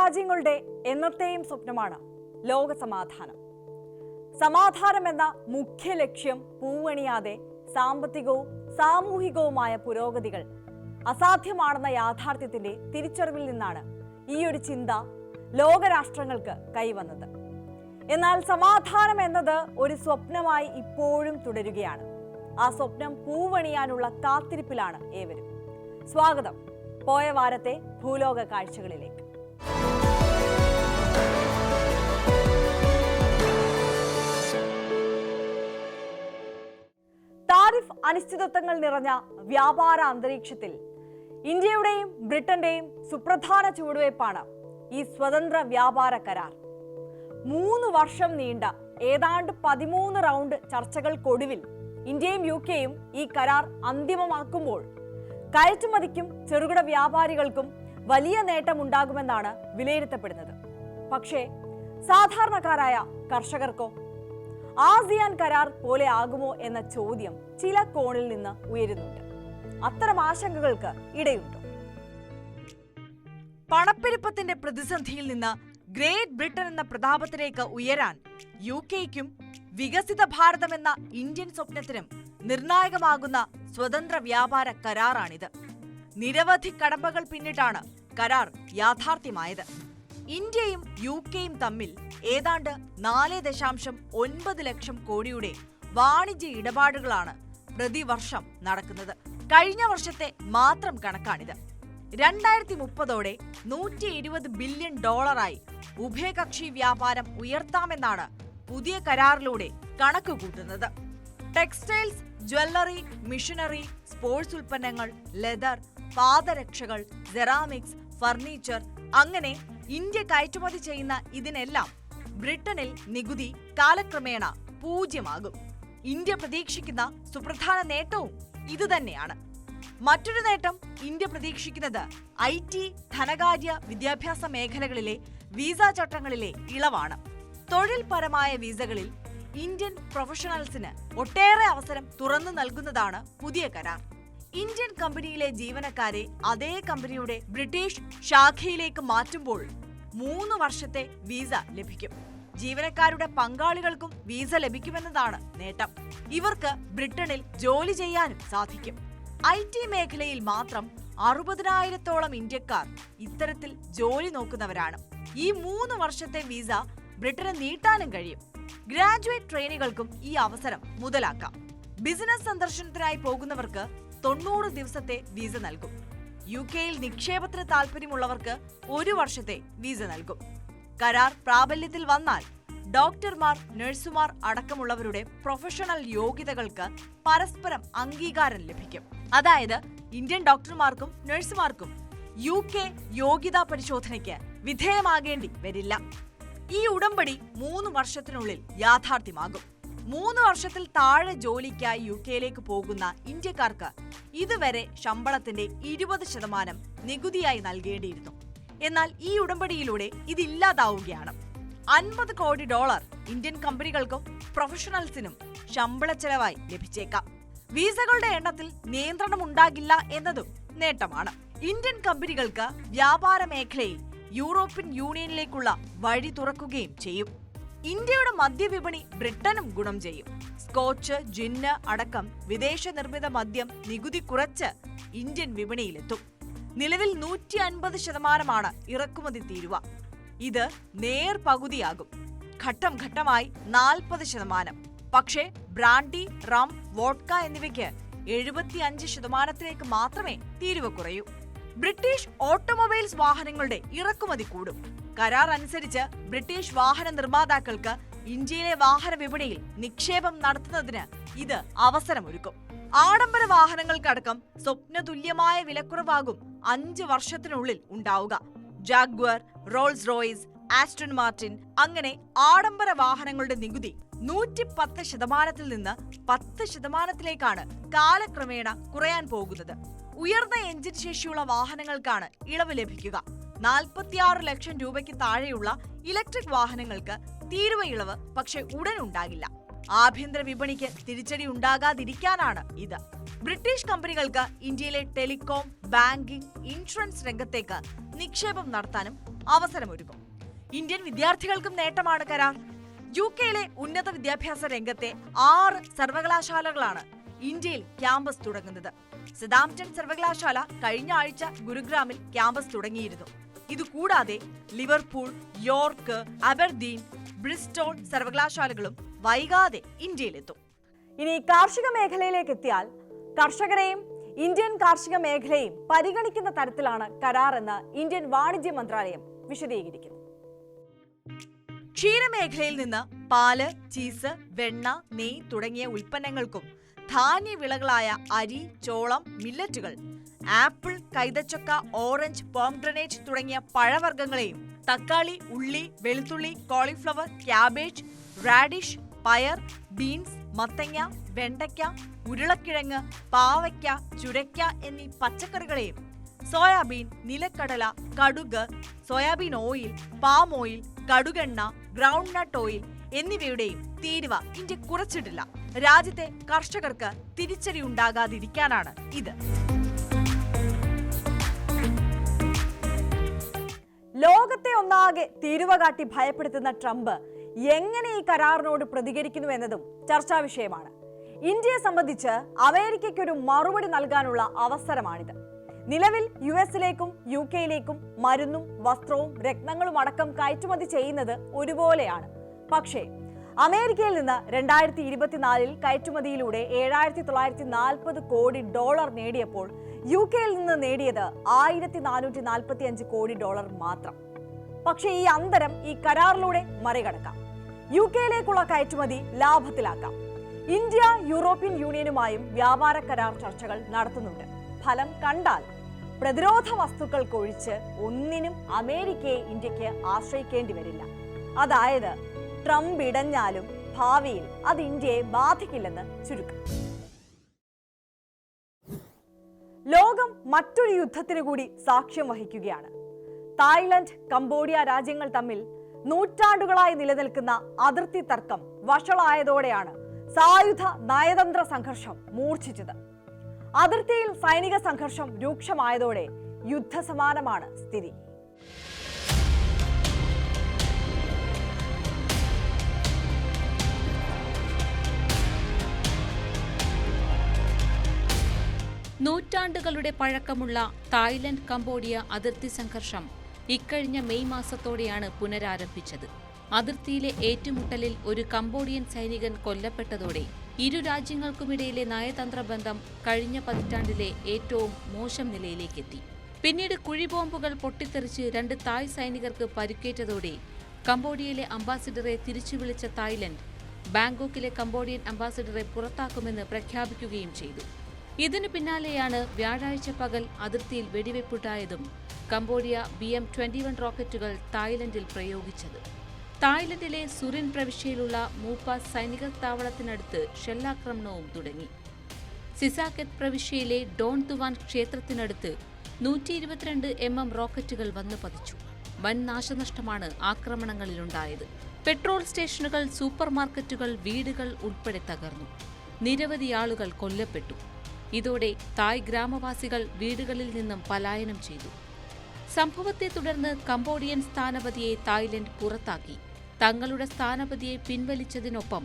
ലോകരാജ്യങ്ങളുടെ എന്നത്തെയും സ്വപ്നമാണ് ലോകസമാധാനം. സമാധാനം എന്ന മുഖ്യ ലക്ഷ്യം പൂവണിയാതെ സാമ്പത്തികവും സാമൂഹികവുമായ പുരോഗതികൾ അസാധ്യമാണെന്ന യാഥാർത്ഥ്യത്തിന്റെ തിരിച്ചറിവിൽ നിന്നാണ് ഈ ഒരു ചിന്ത ലോകരാഷ്ട്രങ്ങൾക്ക് കൈവന്നത്. എന്നാൽ സമാധാനം എന്നത് ഒരു സ്വപ്നമായി ഇപ്പോഴും തുടരുകയാണ്. ആ സ്വപ്നം പൂവണിയാനുള്ള കാത്തിരിപ്പിലാണ് ഏവരും. സ്വാഗതം പോയ വാരത്തെ ഭൂലോക കാഴ്ചകളിലേക്ക്. താരിഫ് അനിശ്ചിതത്വങ്ങൾ നിറഞ്ഞ വ്യാപാര അന്തരീക്ഷത്തിൽ ഇന്ത്യയുടെയും ബ്രിട്ടന്റെയും സുപ്രധാന ചുവടുവയ്പ്പാണ് ഈ സ്വതന്ത്ര വ്യാപാര കരാർ. 3 വർഷം നീണ്ട ഏതാണ്ട് 13 റൗണ്ട് ചർച്ചകൾക്കൊടുവിൽ ഇന്ത്യയും യുകെയും ഈ കരാർ അന്തിമമാക്കുമ്പോൾ കയറ്റുമതിക്കും ചെറുകിട വ്യാപാരികൾക്കും വലിയ നേട്ടമുണ്ടാകുമെന്നാണ് വിലയിരുത്തപ്പെടുന്നത്. പക്ഷേ സാധാരണക്കാരായ കർഷകർക്കോ? ആസിയാൻ കരാർ പോലെ ആകുമോ എന്ന ചോദ്യം ചില കോണിൽ നിന്ന് ഉയരുന്നുണ്ട്. അത്തരം ആശങ്കകൾക്ക് ഇടയുണ്ട്. പണപ്പെരുപ്പത്തിന്റെ പ്രതിസന്ധിയിൽ നിന്ന് ഗ്രേറ്റ് ബ്രിട്ടൻ എന്ന പ്രതാപത്തിലേക്ക് ഉയരാൻ യുകെയ്ക്കും വികസിത ഭാരതം എന്ന ഇന്ത്യൻ സ്വപ്നത്തിനും നിർണായകമാകുന്ന സ്വതന്ത്ര വ്യാപാര കരാറാണിത്. നിരവധി കടമ്പകൾ പിന്നിട്ടാണ് കരാർ യാഥാർത്ഥ്യമായത്. ഇന്ത്യയും യുകെയും തമ്മിൽ ഏതാണ്ട് 4.9 ലക്ഷം കോടിയുടെ വാണിജ്യ ഇടപാടുകളാണ് പ്രതിവർഷം നടക്കുന്നത്. കഴിഞ്ഞ വർഷത്തെ മാത്രം കണക്കാണിത്. 2030ഓടെ $120 ബില്യൺ ഉഭയകക്ഷി വ്യാപാരം ഉയർത്താമെന്നാണ് പുതിയ കരാറിലൂടെ കണക്ക് കൂട്ടുന്നത്. ടെക്സ്റ്റൈൽസ്, ജ്വല്ലറി, മിഷനറി, സ്പോർട്സ് ഉൽപ്പന്നങ്ങൾ, ലെതർ, പാദരക്ഷകൾ, സെറാമിക്സ്, ഫർണിച്ചർ, അങ്ങനെ ഇന്ത്യ കയറ്റുമതി ചെയ്യുന്ന ഇതിനെല്ലാം ബ്രിട്ടനിൽ നികുതി കാലക്രമേണ 0 ഇന്ത്യ പ്രതീക്ഷിക്കുന്ന സുപ്രധാന നേട്ടവും ഇതുതന്നെയാണ്. മറ്റൊരു നേട്ടം ഇന്ത്യ പ്രതീക്ഷിക്കുന്നത് IT, ധനകാര്യ, വിദ്യാഭ്യാസ മേഖലകളിലെ വിസ ചട്ടങ്ങളിലെ ഇളവാണ്. തൊഴിൽപരമായ വിസകളിൽ ഇന്ത്യൻ പ്രൊഫഷണൽസിന് ഒട്ടേറെ അവസരം തുറന്നു നൽകുന്നതാണ് പുതിയ കരാർ. ഇന്ത്യൻ കമ്പനിയിലെ ജീവനക്കാരെ അതേ കമ്പനിയുടെ ബ്രിട്ടീഷ് ശാഖയിലേക്ക് മാറ്റുമ്പോൾ 3 വർഷത്തെ വിസ ലഭിക്കും. ജീവനക്കാരുടെ പങ്കാളികൾക്കും വിസ ലഭിക്കുമെന്നതാണ് നേട്ടം. ഇവർക്ക് ബ്രിട്ടനിൽ ജോലി ചെയ്യാനും സാധിക്കും. IT മേഖലയിൽ മാത്രം 60,000-ഓളം ഇന്ത്യക്കാർ ഇത്തരത്തിൽ ജോലി നോക്കുന്നവരാണ്. ഈ 3 വർഷത്തെ വിസ ബ്രിട്ടന് നീട്ടാനും കഴിയും. ഗ്രാജുവേറ്റ് ട്രെയിനികൾക്കും ഈ അവസരം മുതലാക്കാം. ബിസിനസ് സന്ദർശനത്തിനായി പോകുന്നവർക്ക് 90 ദിവസത്തെ വിസ നൽകും. യുകെയിൽ നിക്ഷേപത്തിന് താല്പര്യമുള്ളവർക്ക് 1 വർഷത്തെ വിസ നൽകും. കരാർ പ്രാബല്യത്തിൽ വന്നാൽ ഡോക്ടർമാർ, നഴ്സുമാർ അടക്കമുള്ളവരുടെ പ്രൊഫഷണൽ യോഗ്യതകൾക്ക് പരസ്പരം അംഗീകാരം ലഭിക്കും. അതായത് ഇന്ത്യൻ ഡോക്ടർമാർക്കും നഴ്സുമാർക്കും UK യോഗ്യതാ പരിശോധനയ്ക്ക് വിധേയമാകേണ്ടി വരില്ല. ഈ ഉടമ്പടി 3 വർഷത്തിനുള്ളിൽ യാഥാർത്ഥ്യമാകും. 3 വർഷത്തിൽ താഴെ ജോലിക്കായി യുകെയിലേക്ക് പോകുന്ന ഇന്ത്യക്കാർക്ക് ഇതുവരെ ശമ്പളത്തിന്റെ 20% നികുതിയായി നൽകേണ്ടിയിരുന്നു. എന്നാൽ ഈ ഉടമ്പടിയിലൂടെ ഇതില്ലാതാവുകയാണ്. $50 കോടി ഇന്ത്യൻ കമ്പനികൾക്കും പ്രൊഫഷണൽസിനും ശമ്പള ചെലവായി ലഭിച്ചേക്കാം. വിസകളുടെ എണ്ണത്തിൽ നിയന്ത്രണം ഉണ്ടാകില്ല എന്നതും നേട്ടമാണ്. ഇന്ത്യൻ കമ്പനികൾക്ക് വ്യാപാര മേഖലയിൽ യൂറോപ്യൻ യൂണിയനിലേക്കുള്ള വഴി തുറക്കുകയും ചെയ്യും. ഇന്ത്യയുടെ മദ്യവിപണി ബ്രിട്ടനും ഗുണം ചെയ്യും. സ്കോച്ച്, ജിന്ന് അടക്കം വിദേശ നിർമ്മിത മദ്യം നികുതി കുറച്ച് ഇന്ത്യൻ വിപണിയിലെത്തും. നിലവിൽ 150% ഇറക്കുമതി തീരുവ. ഇത് നേർപകുതിയാകും. ഘട്ടം ഘട്ടമായി 40%. പക്ഷേ ബ്രാൻഡി, റം, വോഡ്ക എന്നിവയ്ക്ക് 75%-ലേക്ക് മാത്രമേ തീരുവ കുറയൂ. ബ്രിട്ടീഷ് ഓട്ടോമൊബൈൽസ് വാഹനങ്ങളുടെ ഇറക്കുമതി കൂടും. കരാർ അനുസരിച്ച് ബ്രിട്ടീഷ് വാഹന നിർമ്മാതാക്കൾക്ക് ഇന്ത്യയിലെ വാഹന വിപണിയിൽ നിക്ഷേപം നടത്തുന്നതിന് ഇത് അവസരമൊരുക്കും. ആഡംബര വാഹനങ്ങൾക്കടക്കം സ്വപ്നതുല്യമായ വിലക്കുറവാകും 5 വർഷത്തിനുള്ളിൽ ഉണ്ടാവുക. Jaguar, Rolls Royce, Aston Martin, അങ്ങനെ ആഡംബര വാഹനങ്ങളുടെ നികുതി 110%-ൽ നിന്ന് 10%-ലേക്കാണ് കാലക്രമേണ കുറയാൻ പോകുന്നത്. ഉയർന്ന എഞ്ചിൻ ശേഷിയുള്ള വാഹനങ്ങൾക്കാണ് ഇളവ് ലഭിക്കുക. 46 ലക്ഷം രൂപയ്ക്ക് താഴെയുള്ള ഇലക്ട്രിക് വാഹനങ്ങൾക്ക് തീരുവ ഇളവ് പക്ഷേ ഉടൻ ഉണ്ടാകില്ല. ആഭ്യന്തര വിപണിക്ക് തിരിച്ചടി ഉണ്ടാകാതിരിക്കാനാണ് ഇത്. ബ്രിട്ടീഷ് കമ്പനികൾക്ക് ഇന്ത്യയിലെ ടെലികോം, ബാങ്കിംഗ്, ഇൻഷുറൻസ് രംഗത്തേക്ക് നിക്ഷേപം നടത്താനും അവസരമൊരുക്കും. ഇന്ത്യൻ വിദ്യാർത്ഥികൾക്കും നേട്ടമാണ് കരാർ. UK-യിലെ ഉന്നത വിദ്യാഭ്യാസ രംഗത്തെ 6 സർവകലാശാലകളാണ് ഇന്ത്യയിൽ ക്യാമ്പസ് തുടങ്ങുന്നത്. സതാംപ്ടൺ സർവകലാശാല കഴിഞ്ഞ ആഴ്ച ഗുരുഗ്രാമിൽ ക്യാമ്പസ് തുടങ്ങിയിരുന്നു. ഇതുകൂടാതെ ലിവർപൂൾ, യോർക്ക്, അബർദീൻ, ബ്രിസ്റ്റോൾ സർവകലാശാലകളും വൈകാതെ ഇന്ത്യയിലെത്തും. ഇനി കാർഷിക മേഖലയിലേക്ക് എത്തിയാൽ കർഷകരെയും ഇന്ത്യൻ കാർഷിക മേഖലയും പരിഗണിക്കുന്ന തരത്തിലാണ് കരാർ എന്ന് ഇന്ത്യൻ വാണിജ്യ മന്ത്രാലയം വിശദീകരിക്കുന്നു. ക്ഷീരമേഖലയിൽ നിന്ന് പാല്, ചീസ്, വെണ്ണ, നെയ്യ് തുടങ്ങിയ ഉൽപ്പന്നങ്ങൾക്കും ധാന്യവിളകളായ അരി, ചോളം, മില്ലറ്റുകൾ, ആപ്പിൾ, കൈതച്ചക്ക, ഓറഞ്ച്, പോംഗ്രനേറ്റ് തുടങ്ങിയ പഴവർഗ്ഗങ്ങളെയും തക്കാളി, ഉള്ളി, വെളുത്തുള്ളി, കോളിഫ്ലവർ, ക്യാബേജ്, റാഡിഷ്, പയർ, ബീൻസ്, മത്തങ്ങ, വെണ്ടയ്ക്ക, ഉരുളക്കിഴങ്ങ്, പാവയ്ക്ക, ചുരയ്ക്ക എന്നീ പച്ചക്കറികളെയും സോയാബീൻ, നിലക്കടല, കടുക്, സോയാബീൻ ഓയിൽ, പാം ഓയിൽ, കടുകെണ്ണ, ഗ്രൗണ്ട് നട്ട് ഓയിൽ എന്നിവയുടെയും തീരുവ ഇന്ത്യ കുറച്ചിട്ടില്ല. രാജ്യത്തെ കർഷകർക്ക് തിരിച്ചടി ഉണ്ടാകാതിരിക്കാനാണ് ഇത്. ലോകത്തെ ഒന്നാകെ തീരുവ കാട്ടി ഭയപ്പെടുത്തുന്ന ട്രംപ് എങ്ങനെ ഈ കരാറിനോട് പ്രതികരിക്കുന്നു എന്നതും ചർച്ചാ വിഷയമാണ്. ഇന്ത്യയെ സംബന്ധിച്ച് അമേരിക്കയ്ക്കൊരു മറുപടി നൽകാനുള്ള അവസരമാണിത്. നിലവിൽ US-ലേക്കും UK-യിലേക്കും മരുന്നും വസ്ത്രവും രത്നങ്ങളും അടക്കം കയറ്റുമതി ചെയ്യുന്നത് ഒരുപോലെയാണ്. പക്ഷേ അമേരിക്കയിൽ നിന്ന് 2024 കയറ്റുമതിയിലൂടെ $7,940 കോടി നേടിയപ്പോൾ UK-യിൽ നിന്ന് നേടിയത് $1,445 കോടി മാത്രം. പക്ഷേ ഈ അന്തരം ഈ കരാറിലൂടെ മറികടക്കാം. UK-യിലേക്കുള്ള കയറ്റുമതി ലാഭത്തിലാക്കാം. ഇന്ത്യ യൂറോപ്യൻ യൂണിയനുമായും വ്യാപാര കരാർ ചർച്ചകൾ നടത്തുന്നുണ്ട്. ഫലം കണ്ടാൽ പ്രതിരോധ വസ്തുക്കൾക്കൊഴിച്ച് ഒന്നിനും അമേരിക്കയെ ഇന്ത്യക്ക് ആശ്രയിക്കേണ്ടി വരില്ല. അതായത് ട്രംപ് ഇടഞ്ഞാലും ഭാവിയിൽ അത് ഇന്ത്യയെ ബാധിക്കില്ലെന്ന് ചുരുക്കം. ലോകം മറ്റൊരു യുദ്ധത്തിന് കൂടി സാക്ഷ്യം വഹിക്കുകയാണ്. തായ്ലൻഡ്, കംബോഡിയ രാജ്യങ്ങൾ തമ്മിൽ നൂറ്റാണ്ടുകളായി നിലനിൽക്കുന്ന അതിർത്തി തർക്കം വഷളായതോടെയാണ് സായുധ നയതന്ത്ര സംഘർഷം മൂർച്ഛിച്ചത്. അതിർത്തിയിൽ സൈനിക സംഘർഷം രൂക്ഷമായതോടെ യുദ്ധസമാനമാണ് സ്ഥിതി. നൂറ്റാണ്ടുകളുടെ പഴക്കമുള്ള തായ്ലൻഡ് കംബോഡിയ അതിർത്തി സംഘർഷം ഇക്കഴിഞ്ഞ മെയ് മാസത്തോടെയാണ് പുനരാരംഭിച്ചത്. അതിർത്തിയിലെ ഏറ്റുമുട്ടലിൽ ഒരു കംബോഡിയൻ സൈനികൻ കൊല്ലപ്പെട്ടതോടെ ഇരു രാജ്യങ്ങൾക്കുമിടയിലെ നയതന്ത്ര ബന്ധം കഴിഞ്ഞ പതിറ്റാണ്ടിലെ ഏറ്റവും മോശം നിലയിലേക്കെത്തി. പിന്നീട് കുഴിബോംബുകൾ പൊട്ടിത്തെറിച്ച് 2 തായ് സൈനികർക്ക് പരിക്കേറ്റതോടെ കംബോഡിയയിലെ അംബാസിഡറെ തിരിച്ചുവിളിച്ച തായ്ലൻഡ് ബാങ്കോക്കിലെ കംബോഡിയൻ അംബാസിഡറെ പുറത്താക്കുമെന്ന് പ്രഖ്യാപിക്കുകയും ചെയ്തു. ഇതിനു പിന്നാലെയാണ് വ്യാഴാഴ്ച പകൽ അതിർത്തിയിൽ വെടിവെപ്പുണ്ടായതും കംബോഡിയ BM-21 റോക്കറ്റുകൾ തായ്ലൻഡിൽ പ്രയോഗിച്ചത്. തായ്ലൻഡിലെ സുറിൻ പ്രവിശ്യയിലുള്ള മൂപ്പാസ് സൈനിക താവളത്തിനടുത്ത് ഷെല്ലാക്രമണവും തുടങ്ങി. സിസാകെത്ത് പ്രവിശ്യയിലെ ഡോൺ തുവാൻ ക്ഷേത്രത്തിനടുത്ത് 122 mm റോക്കറ്റുകൾ വന്നു പതിച്ചു. വൻ നാശനഷ്ടമാണ് ആക്രമണങ്ങളിലുണ്ടായത്. പെട്രോൾ സ്റ്റേഷനുകൾ, സൂപ്പർ മാർക്കറ്റുകൾ, വീടുകൾ ഉൾപ്പെടെ തകർന്നു. നിരവധി ആളുകൾ കൊല്ലപ്പെട്ടു. ഇതോടെ തായ് ഗ്രാമവാസികൾ വീടുകളിൽ നിന്നും പലായനം ചെയ്തു. സംഭവത്തെ തുടർന്ന് കംബോഡിയൻ സ്ഥാനപതിയെ തായ്ലൻഡ് പുറത്താക്കി. തങ്ങളുടെ സ്ഥാനപതിയെ പിൻവലിച്ചതിനൊപ്പം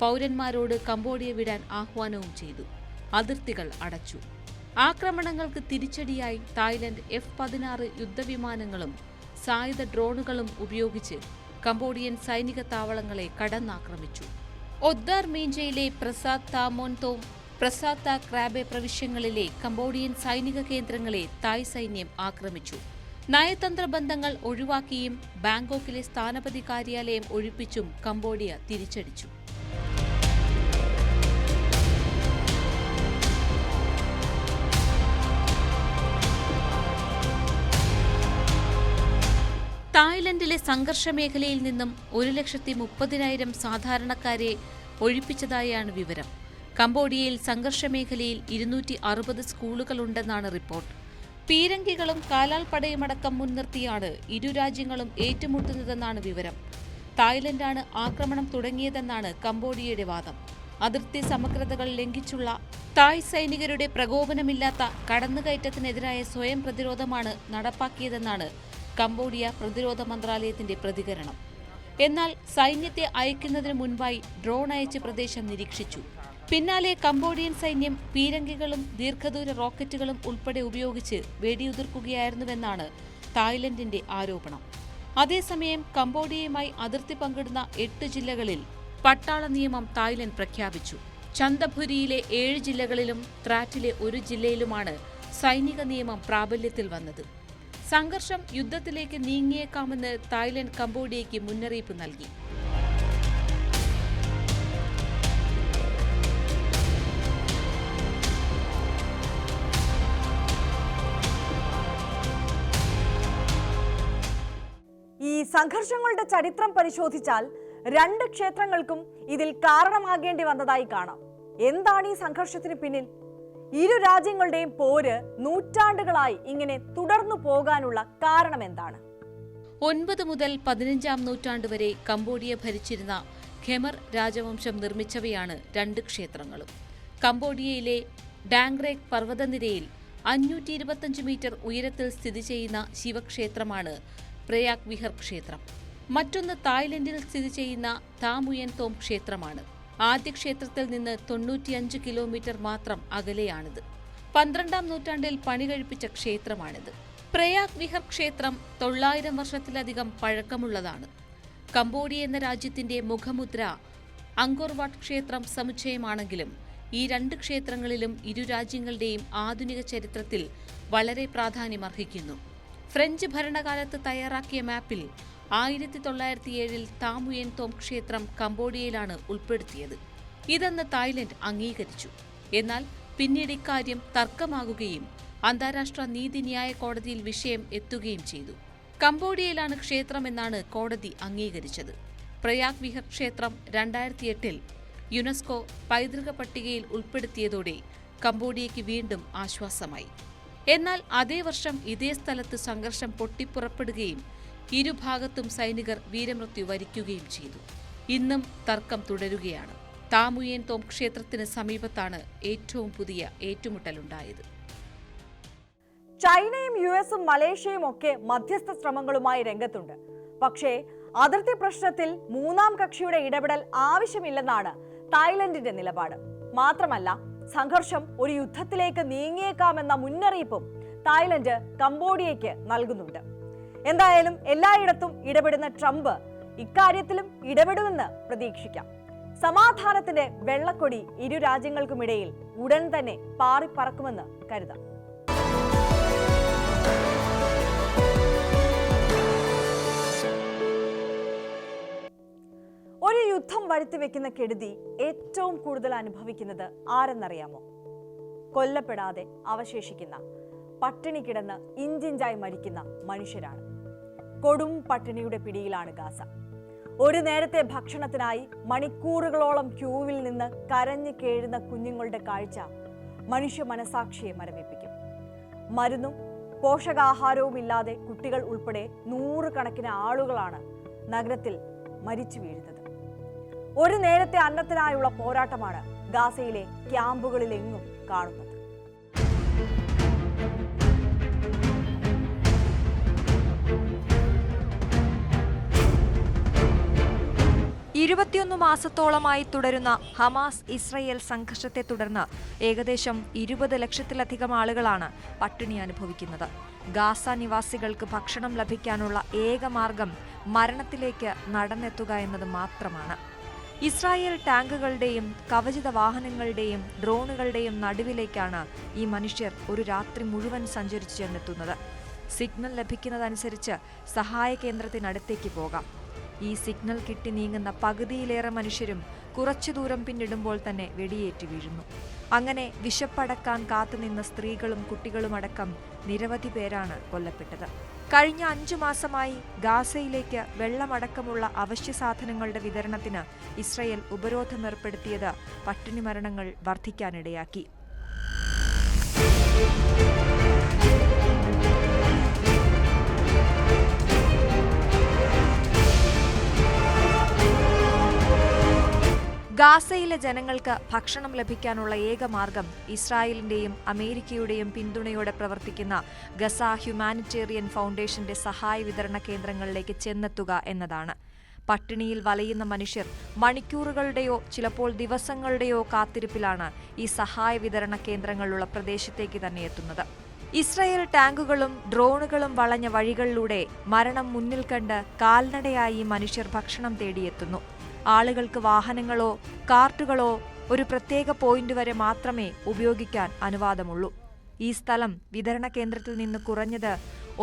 പൗരന്മാരോട് കംബോഡിയ വിടാൻ ആഹ്വാനവും ചെയ്തു. അതിർത്തികൾ അടച്ചു. ആക്രമണങ്ങൾക്ക് തിരിച്ചടിയായി തായ്ലൻഡ് F-16 യുദ്ധവിമാനങ്ങളും സായുധ ഡ്രോണുകളും ഉപയോഗിച്ച് കംബോഡിയൻ സൈനിക താവളങ്ങളെ കടന്നാക്രമിച്ചു. ഒദ്ദാർ മീഞ്ചയിലെ പ്രസാദ് താമോൻതോം, പ്രസാദ് താ ക്രാബെ പ്രവിശ്യങ്ങളിലെ കംബോഡിയൻ സൈനിക കേന്ദ്രങ്ങളെ തായ് സൈന്യം ആക്രമിച്ചു. നയതന്ത്ര ബന്ധങ്ങൾ ഒഴിവാക്കിയും ബാങ്കോക്കിലെ സ്ഥാനപതി കാര്യാലയം ഒഴിപ്പിച്ചും കംബോഡിയ തിരിച്ചടിച്ചു. തായ്ലൻഡിലെ സംഘർഷമേഖലയിൽ നിന്നും 1,30,000 സാധാരണക്കാരെ ഒഴിപ്പിച്ചതായാണ് വിവരം. കംബോഡിയയിൽ സംഘർഷമേഖലയിൽ 260 സ്കൂളുകളുണ്ടെന്നാണ് റിപ്പോർട്ട്. പീരങ്കികളും കാലാൾപ്പടയുമടക്കം മുൻനിർത്തിയാണ് ഇരു രാജ്യങ്ങളും ഏറ്റുമുട്ടുന്നതെന്നാണ് വിവരം. തായ്ലൻഡാണ് ആക്രമണം തുടങ്ങിയതെന്നാണ് കംബോഡിയയുടെ വാദം. അതിർത്തി സമഗ്രതകൾ ലംഘിച്ചുള്ള തായ് സൈനികരുടെ പ്രകോപനമില്ലാത്ത കടന്നുകയറ്റത്തിനെതിരായ സ്വയം പ്രതിരോധമാണ് നടപ്പാക്കിയതെന്നാണ് കംബോഡിയ പ്രതിരോധ മന്ത്രാലയത്തിന്റെ പ്രതികരണം. എന്നാൽ സൈന്യത്തെ അയക്കുന്നതിന് മുൻപായി ഡ്രോൺ അയച്ച് പ്രദേശം നിരീക്ഷിച്ചു. പിന്നാലെ കംബോഡിയൻ സൈന്യം പീരങ്കികളും ദീർഘദൂര റോക്കറ്റുകളും ഉൾപ്പെടെ ഉപയോഗിച്ച് വെടിയുതിർക്കുകയായിരുന്നുവെന്നാണ് തായ്ലൻഡിന്റെ ആരോപണം. അതേസമയം കംബോഡിയയുമായി അതിർത്തി പങ്കിടുന്ന 8 ജില്ലകളിൽ പട്ടാള നിയമം തായ്ലൻഡ് പ്രഖ്യാപിച്ചു. ചന്തപുരിയിലെ 7 ജില്ലകളിലും ത്രാറ്റിലെ 1 ജില്ലയിലുമാണ് സൈനിക നിയമം പ്രാബല്യത്തിൽ വന്നത്. സംഘർഷം യുദ്ധത്തിലേക്ക് നീങ്ങിയേക്കാമെന്ന് തായ്ലൻഡ് കംബോഡിയയ്ക്ക് മുന്നറിയിപ്പ് നൽകി. ഈ സംഘർഷങ്ങളുടെ ചരിത്രം പരിശോധിച്ചാൽ 2 ക്ഷേത്രങ്ങൾക്കും ഇതിൽ കാരണമാകേണ്ടി വന്നതായി കാണാം. എന്താണ് ഈ സംഘർഷത്തിന് പിന്നിൽ? ഇരു രാജ്യങ്ങളുടെയും പോര് നൂറ്റാണ്ടുകളായി ഇങ്ങനെ തുടർന്നു പോകാനുള്ള കാരണം എന്താണ്? 9 മുതൽ 15-ാം നൂറ്റാണ്ട് വരെ കംബോഡിയ ഭരിച്ചിരുന്ന ഖെമർ രാജവംശം നിർമ്മിച്ചവയാണ് 2 ക്ഷേത്രങ്ങളും. കംബോഡിയയിലെ ഡാങ്റേക് പർവ്വതനിരയിൽ 525 മീറ്റർ ഉയരത്തിൽ സ്ഥിതി ചെയ്യുന്ന ശിവക്ഷേത്രമാണ് പ്രയാഗ് വിഹർ ക്ഷേത്രം. മറ്റൊന്ന് തായ്ലൻഡിൽ സ്ഥിതി ചെയ്യുന്ന താ മുയൻ തോം ക്ഷേത്രമാണ്. ആദ്യ ക്ഷേത്രത്തിൽ നിന്ന് 95 കിലോമീറ്റർ മാത്രം അകലെയാണിത്. 12-ാം നൂറ്റാണ്ടിൽ പണി കഴിപ്പിച്ച ക്ഷേത്രമാണിത്. പ്രയാഗ് വിഹർ ക്ഷേത്രം 900 വർഷത്തിലധികം പഴക്കമുള്ളതാണ്. കംബോഡിയ എന്ന രാജ്യത്തിന്റെ മുഖമുദ്ര അങ്കോർവാട്ട് ക്ഷേത്രം സമുച്ചയമാണെങ്കിലും ഈ 2 ക്ഷേത്രങ്ങളിലും ഇരു രാജ്യങ്ങളുടെയും ആധുനിക ചരിത്രത്തിൽ വളരെ പ്രാധാന്യമർഹിക്കുന്നു. ഫ്രഞ്ച് ഭരണകാലത്ത് തയ്യാറാക്കിയ മാപ്പിൽ 1907-ൽ താ മുയൻ തോം ക്ഷേത്രം കംബോഡിയയിലാണ് ഉൾപ്പെടുത്തിയത്. ഇതെന്ന് തായ്ലൻഡ് അംഗീകരിച്ചു. എന്നാൽ പിന്നീട് ഇക്കാര്യം തർക്കമാകുകയും അന്താരാഷ്ട്ര നീതിന്യായ കോടതിയിൽ വിഷയം എത്തുകയും ചെയ്തു. കംബോഡിയയിലാണ് ക്ഷേത്രമെന്നാണ് കോടതി അംഗീകരിച്ചത്. പ്രയാഗ് വിഹർ ക്ഷേത്രം 2008-ൽ യുനെസ്കോ പൈതൃക പട്ടികയിൽ ഉൾപ്പെടുത്തിയതോടെ കംബോഡിയയ്ക്ക് വീണ്ടും ആശ്വാസമായി. എന്നാൽ അതേ വർഷം ഇതേ സ്ഥലത്ത് സംഘർഷം പൊട്ടിപ്പുറപ്പെടുകയും ഇരുഭാഗത്തും സൈനികർ വീരമൃത്യു വരിക്കുകയും ചെയ്തു. ഇന്നും തർക്കം തുടരുകയാണ്. താ മുയൻ തോം ക്ഷേത്രത്തിന് സമീപത്താണ് ഏറ്റവും പുതിയ ഏറ്റുമുട്ടലുണ്ടായത്. ചൈനയും US-ഉം മലേഷ്യയും ഒക്കെ മധ്യസ്ഥ ശ്രമങ്ങളുമായി രംഗത്തുണ്ട്. പക്ഷേ അതിർത്തി പ്രശ്നത്തിൽ 3-ാം കക്ഷിയുടെ ഇടപെടൽ ആവശ്യമില്ലെന്നാണ് തായ്ലൻഡിന്റെ നിലപാട്. മാത്രമല്ല, സംഘർഷം ഒരു യുദ്ധത്തിലേക്ക് നീങ്ങിയേക്കാമെന്ന മുന്നറിയിപ്പും തായ്ലൻഡ് കംബോഡിയയ്ക്ക് നൽകുന്നുണ്ട്. എന്തായാലും എല്ലായിടത്തും ഇടപെടുന്ന ട്രംപ് ഇക്കാര്യത്തിലും ഇടപെടുമെന്ന് പ്രതീക്ഷിക്കാം. സമാധാനത്തിന്റെ വെള്ളക്കൊടി ഇരു രാജ്യങ്ങൾക്കുമിടയിൽ ഉടൻ തന്നെ പാറിപ്പറക്കുമെന്ന് കരുതാം. ഒരു യുദ്ധം വരുത്തിവെക്കുന്ന കെടുതി ഏറ്റവും കൂടുതൽ അനുഭവിക്കുന്നത് ആരെന്നറിയാമോ? കൊല്ലപ്പെടാതെ അവശേഷിക്കുന്ന, പട്ടിണി കിടന്ന് ഇഞ്ചിഞ്ചായി മരിക്കുന്ന മനുഷ്യരാണ്. കൊടും പട്ടിണിയുടെ പിടിയിലാണ് ഗാസ. ഒരു നേരത്തെ ഭക്ഷണത്തിനായി മണിക്കൂറുകളോളം ക്യൂവിൽ നിന്ന് കരഞ്ഞു കേഴുന്ന കുഞ്ഞുങ്ങളുടെ കാഴ്ച മനുഷ്യ മനസാക്ഷിയെ മരവിപ്പിക്കും. മരുന്നും പോഷകാഹാരവും ഇല്ലാതെ കുട്ടികൾ ഉൾപ്പെടെ 100 കണക്കിന് ആളുകളാണ് നഗരത്തിൽ മരിച്ചു വീഴുന്നത്. ഒരു നേരത്തെ അന്നത്തിനായുള്ള പോരാട്ടമാണ് ഗാസയിലെ ക്യാമ്പുകളിലെങ്ങും കാണുന്നത്. 21 മാസത്തോളമായി തുടരുന്ന ഹമാസ് ഇസ്രയേൽ സംഘർഷത്തെ തുടർന്ന് ഏകദേശം 20 ലക്ഷത്തിലധികം ആളുകളാണ് പട്ടിണി അനുഭവിക്കുന്നത്. ഗാസ നിവാസികൾക്ക് ഭക്ഷണം ലഭിക്കാനുള്ള ഏക മാർഗം മരണത്തിലേക്ക് നടന്നെത്തുക എന്നത് മാത്രമാണ്. ഇസ്രായേൽ ടാങ്കുകളുടെയും കവചിത വാഹനങ്ങളുടെയും ഡ്രോണുകളുടെയും നടുവിലേക്കാണ് ഈ മനുഷ്യർ ഒരു രാത്രി മുഴുവൻ സഞ്ചരിച്ചു ചെന്നെത്തുന്നത്. സിഗ്നൽ ലഭിക്കുന്നതനുസരിച്ച് സഹായ കേന്ദ്രത്തിനടുത്തേക്ക് പോകാം. ഈ സിഗ്നൽ കിട്ടി നീങ്ങുന്ന പകുതിയിലേറെ മനുഷ്യരും കുറച്ചു ദൂരം പിന്നിടുമ്പോൾ തന്നെ വെടിയേറ്റ് വീഴുന്നു. അങ്ങനെ വിശപ്പടക്കാൻ കാത്തുനിന്ന സ്ത്രീകളും കുട്ടികളുമടക്കം നിരവധി പേരാണ് കൊല്ലപ്പെട്ടത്. കഴിഞ്ഞ 5 മാസമായി ഗാസയിലേക്ക് വെള്ളമടക്കമുള്ള അവശ്യ സാധനങ്ങളുടെ വിതരണത്തിന് ഇസ്രയേൽ ഉപരോധം ഏർപ്പെടുത്തിയത് പട്ടിണി മരണങ്ങൾ വർദ്ധിക്കാനിടയാക്കി. ഗാസയിലെ ജനങ്ങൾക്ക് ഭക്ഷണം ലഭിക്കാനുള്ള ഏക മാർഗം ഇസ്രായേലിന്റെയും അമേരിക്കയുടെയും പിന്തുണയോടെ പ്രവർത്തിക്കുന്ന ഗസ ഹ്യൂമാനിറ്റേറിയൻ ഫൗണ്ടേഷന്റെ സഹായ വിതരണ കേന്ദ്രങ്ങളിലേക്ക് ചെന്നെത്തുക എന്നതാണ്. പട്ടിണിയിൽ വലയുന്ന മനുഷ്യർ മണിക്കൂറുകളുടെയോ ചിലപ്പോൾ ദിവസങ്ങളുടെയോ കാത്തിരിപ്പിലാണ് ഈ സഹായ വിതരണ കേന്ദ്രങ്ങളുള്ള പ്രദേശത്തേക്ക് തന്നെ എത്തുന്നത്. ഇസ്രായേൽ ടാങ്കുകളും ഡ്രോണുകളും വളഞ്ഞ വഴികളിലൂടെ മരണം മുന്നിൽ കണ്ട് കാൽനടയായി മനുഷ്യർ ഭക്ഷണം തേടിയെത്തുന്നു. ആളുകൾക്ക് വാഹനങ്ങളോ കാർട്ടുകളോ ഒരു പ്രത്യേക പോയിന്റ് വരെ മാത്രമേ ഉപയോഗിക്കാൻ അനുവാദമുള്ളൂ. ഈ സ്ഥലം വിതരണ കേന്ദ്രത്തിൽ നിന്ന് കുറഞ്ഞത്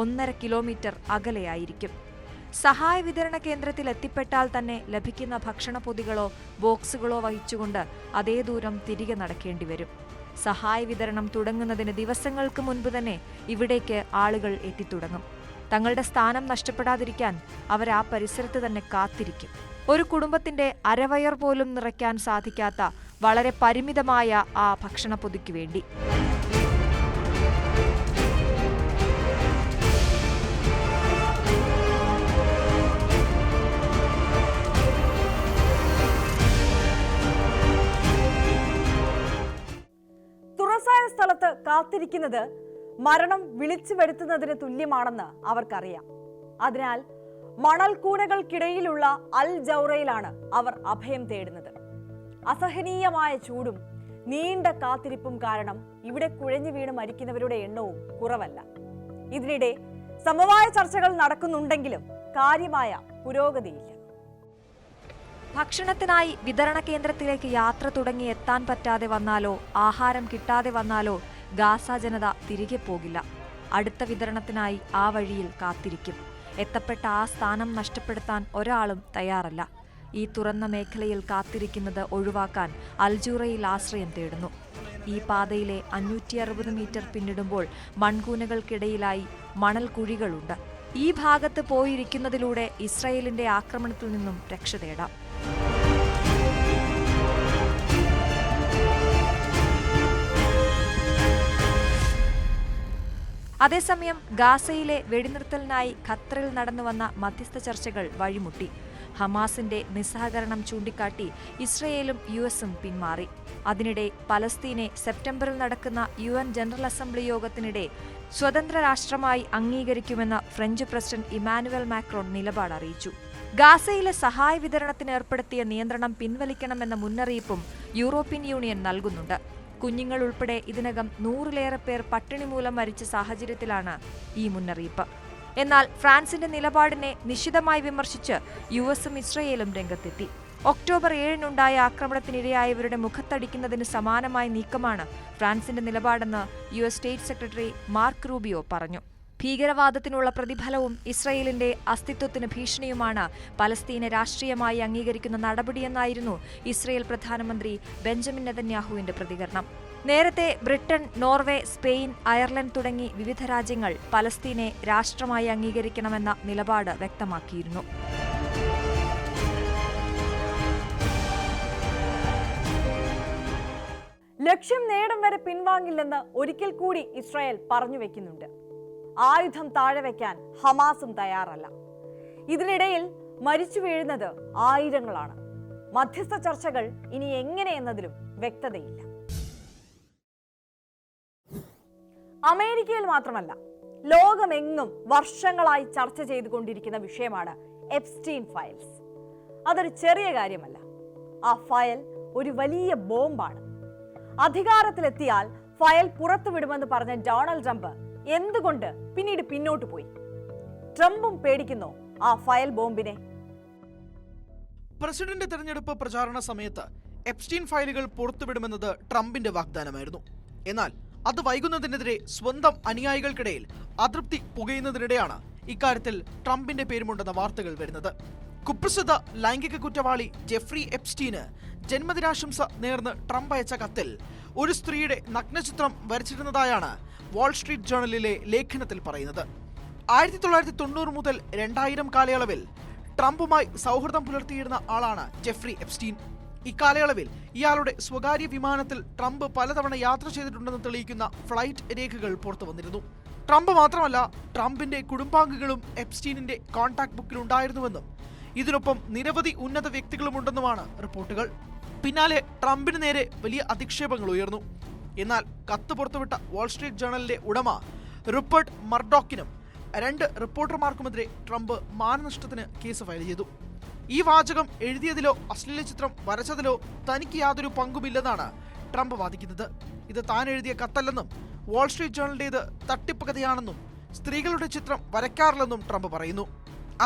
1.5 കിലോമീറ്റർ അകലെയായിരിക്കും. സഹായ വിതരണ കേന്ദ്രത്തിൽ എത്തിപ്പെട്ടാൽ തന്നെ ലഭിക്കുന്ന ഭക്ഷണപ്പൊതികളോ ബോക്സുകളോ വഹിച്ചുകൊണ്ട് അതേ ദൂരം തിരികെ നടക്കേണ്ടി വരും. സഹായ വിതരണം തുടങ്ങുന്നതിന് ദിവസങ്ങൾക്ക് മുൻപ് തന്നെ ഇവിടേക്ക് ആളുകൾ എത്തിത്തുടങ്ങും. തങ്ങളുടെ സ്ഥാനം നഷ്ടപ്പെടാതിരിക്കാൻ അവർ ആ പരിസരത്ത് തന്നെ കാത്തിരിക്കും. ഒരു കുടുംബത്തിന്റെ അരവയർ പോലും നിറയ്ക്കാൻ സാധിക്കാത്ത വളരെ പരിമിതമായ ആ ഭക്ഷണപ്പൊതിക്ക് വേണ്ടി. തുറസായ സ്ഥലത്ത് കാത്തിരിക്കുന്നത് മരണം വിളിച്ചു വരുത്തുന്നതിന് തുല്യമാണെന്ന് അവർക്കറിയാം. അതിനാൽ മണൽക്കൂനകൾക്കിടയിലുള്ള അൽ ജൗറയിലാണ് അവർ അഭയം തേടുന്നത്. അസഹനീയമായ ചൂടും നീണ്ട കാത്തിരിപ്പും കാരണം ഇവിടെ കുഴഞ്ഞു വീണ് മരിക്കുന്നവരുടെ എണ്ണവും കുറവല്ല. ഇതിനിടെ സമവായ ചർച്ചകൾ നടക്കുന്നുണ്ടെങ്കിലും കാര്യമായ പുരോഗതിയില്ല. ഭക്ഷണത്തിനായി വിതരണ കേന്ദ്രത്തിലേക്ക് യാത്ര തുടങ്ങി എത്താൻ പറ്റാതെ വന്നാലോ ആഹാരം കിട്ടാതെ വന്നാലോ ഗാസ ജനത തിരികെ പോകില്ല. അടുത്ത വിതരണത്തിനായി ആ വഴിയിൽ കാത്തിരിക്കും. എത്തപ്പെട്ട ആ സ്ഥാനം നഷ്ടപ്പെടുത്താൻ ഒരാളും തയ്യാറല്ല. ഈ തുറന്ന മേഖലയിൽ കാത്തിരിക്കുന്നത് ഒഴിവാക്കാൻ അൽജൂറയിൽ ആശ്രയം തേടുന്നു. ഈ പാതയിലെ 560 മീറ്റർ പിന്നിടുമ്പോൾ മൺകൂനകൾക്കിടയിലായി മണൽ കുഴികളുണ്ട്. ഈ ഭാഗത്ത് പോയിരിക്കുന്നതിലൂടെ ഇസ്രായേലിന്റെ ആക്രമണത്തിൽ നിന്നും രക്ഷ തേടാം. അതേസമയം ഗാസയിലെ വെടിനിർത്തലിനായി ഖത്തറിൽ നടന്നുവന്ന മധ്യസ്ഥ ചർച്ചകൾ വഴിമുട്ടി. ഹമാസിന്റെ നിസ്സഹകരണം ചൂണ്ടിക്കാട്ടി ഇസ്രയേലും യുഎസും പിന്മാറി. അതിനിടെ പലസ്തീനെ സെപ്റ്റംബറിൽ നടക്കുന്ന UN ജനറൽ അസംബ്ലി യോഗത്തിനിടെ സ്വതന്ത്ര രാഷ്ട്രമായി അംഗീകരിക്കുമെന്ന് ഫ്രഞ്ച് പ്രസിഡന്റ് ഇമാനുവൽ മാക്രോൺ നിലപാട് അറിയിച്ചു. ഗാസയിലെ സഹായ വിതരണത്തിന് ഏർപ്പെടുത്തിയ നിയന്ത്രണം പിൻവലിക്കണമെന്ന മുന്നറിയിപ്പും യൂറോപ്യൻ യൂണിയൻ നൽകുന്നുണ്ട്. കുഞ്ഞുങ്ങൾ ഉൾപ്പെടെ ഇതിനകം 100-ലേറെ പേർ പട്ടിണി മൂലം മരിച്ച സാഹചര്യത്തിലാണ് ഈ മുന്നറിയിപ്പ്. എന്നാൽ ഫ്രാൻസിന്റെ നിലപാടിനെ നിശിതമായി വിമർശിച്ച് യുഎസും ഇസ്രയേലും രംഗത്തെത്തി. ഒക്ടോബർ 7-നുണ്ടായ ആക്രമണത്തിനിരയായവരുടെ മുഖത്തടിക്കുന്നതിന് സമാനമായ നീക്കമാണ് ഫ്രാൻസിന്റെ നിലപാടെന്ന് US state secretary mark Rubio പറഞ്ഞു. ഭീകരവാദത്തിനുള്ള പ്രതിഫലവും ഇസ്രയേലിന്റെ അസ്തിത്വത്തിന് ഭീഷണിയുമാണ് പലസ്തീനെ രാഷ്ട്രീയമായി അംഗീകരിക്കുന്ന നടപടിയെന്നായിരുന്നു ഇസ്രയേൽ പ്രധാനമന്ത്രി ബെഞ്ചമിൻ നെതന്യാഹുവിന്റെ പ്രതികരണം. നേരത്തെ ബ്രിട്ടൻ, നോർവേ, സ്പെയിൻ, അയർലൻഡ് തുടങ്ങി വിവിധ രാജ്യങ്ങൾ പലസ്തീനെ രാഷ്ട്രമായി അംഗീകരിക്കണമെന്ന നിലപാട് വ്യക്തമാക്കിയിരുന്നു. ലക്ഷ്യം നേടും വരെ പിൻവാങ്ങില്ലെന്ന് ഒരിക്കൽ കൂടി ഇസ്രായേൽ പറഞ്ഞു വെക്കുന്നുണ്ട്. ആയുധം താഴെ വയ്ക്കാൻ ഹമാസും തയ്യാറല്ല. ഇതിനിടയിൽ മരിച്ചു വീഴുന്നത് ആയിരങ്ങളാണ്. മധ്യസ്ഥ ചർച്ചകൾ ഇനി എങ്ങനെയെന്നതിലും വ്യക്തതയില്ല. അമേരിക്കയിൽ മാത്രമല്ല, ലോകമെങ്ങും വർഷങ്ങളായി ചർച്ച ചെയ്തുകൊണ്ടിരിക്കുന്ന വിഷയമാണ് എപ്സ്റ്റീൻ ഫയൽസ്. അതൊരു ചെറിയ കാര്യമല്ല. ആ ഫയൽ ഒരു വലിയ ബോംബാണ്. അധികാരത്തിലെത്തിയാൽ ഫയൽ പുറത്തുവിടുമെന്ന് പറഞ്ഞ ഡൊണാൾഡ് ട്രംപ് എന്തുകൊണ്ട് പിന്നീട് പിന്നോട്ട് പോയി? ട്രംപും പേടിക്കുന്നോ ആ ഫയൽ ബോംബിനെ? പ്രസിഡന്റ് തെരഞ്ഞെടുപ്പ് പ്രചാരണ സമയത്ത് എപ്സ്റ്റീൻ ഫയലുകൾ പുറത്തുവിടുമെന്നത് ട്രംപിന്റെ വാഗ്ദാനമായിരുന്നു. എന്നാൽ അത് വൈകുന്നതിനെതിരെ സ്വന്തം അനുയായികൾക്കിടയിൽ അതൃപ്തി പുകയുന്നതിനിടെയാണ് ഇക്കാര്യത്തിൽ ട്രംപിന്റെ പേരുമുണ്ടെന്ന വാർത്തകൾ വരുന്നത്. കുപ്രസിദ്ധ ലൈംഗിക കുറ്റവാളി ജെഫ്രി എപ്സ്റ്റീന് ജന്മദിനാശംസ നേർന്ന് ട്രംപ് അയച്ച കത്തിൽ ഒരു സ്ത്രീയുടെ നഗ്നചിത്രം വരച്ചിരുന്നതായാണ് വാൾസ്ട്രീറ്റ് ജേർണലിലെ ലേഖനത്തിൽ പറയുന്നത്. 1990 മുതൽ 2000 കാലയളവിൽ ട്രംപുമായി സൗഹൃദം പുലർത്തിയിരുന്ന ആളാണ് ജെഫ്രി എപ്സ്റ്റീൻ. ഇക്കാലയളവിൽ ഇയാളുടെ സ്വകാര്യ വിമാനത്തിൽ ട്രംപ് പലതവണ യാത്ര ചെയ്തിട്ടുണ്ടെന്ന് തെളിയിക്കുന്ന ഫ്ലൈറ്റ് രേഖകൾ പുറത്തു വന്നിരുന്നു. ട്രംപ് മാത്രമല്ല, ട്രംപിന്റെ കുടുംബാംഗങ്ങളും എപ്സ്റ്റീനിന്റെ കോൺടാക്ട് ബുക്കിൽ ഉണ്ടായിരുന്നുവെന്നും ഇതിനൊപ്പം നിരവധി ഉന്നത വ്യക്തികളുമുണ്ടെന്നുമാണ് റിപ്പോർട്ടുകൾ. പിന്നാലെ ട്രംപിന് നേരെ വലിയ അധിക്ഷേപങ്ങൾ ഉയർന്നു. എന്നാൽ കത്ത് പുറത്തുവിട്ട വാൾസ്ട്രീറ്റ് ജേണലിന്റെ ഉടമ റുപ്പർട്ട് മർഡോക്കിനും 2 റിപ്പോർട്ടർമാർക്കുമെതിരെ ട്രംപ് മാനനഷ്ടത്തിന് കേസ് ഫയൽ ചെയ്തു. ഈ വാചകം എഴുതിയതിലോ അശ്ലീല ചിത്രം വരച്ചതിലോ തനിക്ക് യാതൊരു പങ്കുമില്ലെന്നാണ് ട്രംപ് വാദിക്കുന്നത്. ഇത് താൻ എഴുതിയ കത്തല്ലെന്നും വാൾസ്ട്രീറ്റ് ജേണലിന്റേത് തട്ടിപ്പ് കഥയാണെന്നും സ്ത്രീകളുടെ ചിത്രം വരയ്ക്കാറില്ലെന്നും ട്രംപ് പറയുന്നു.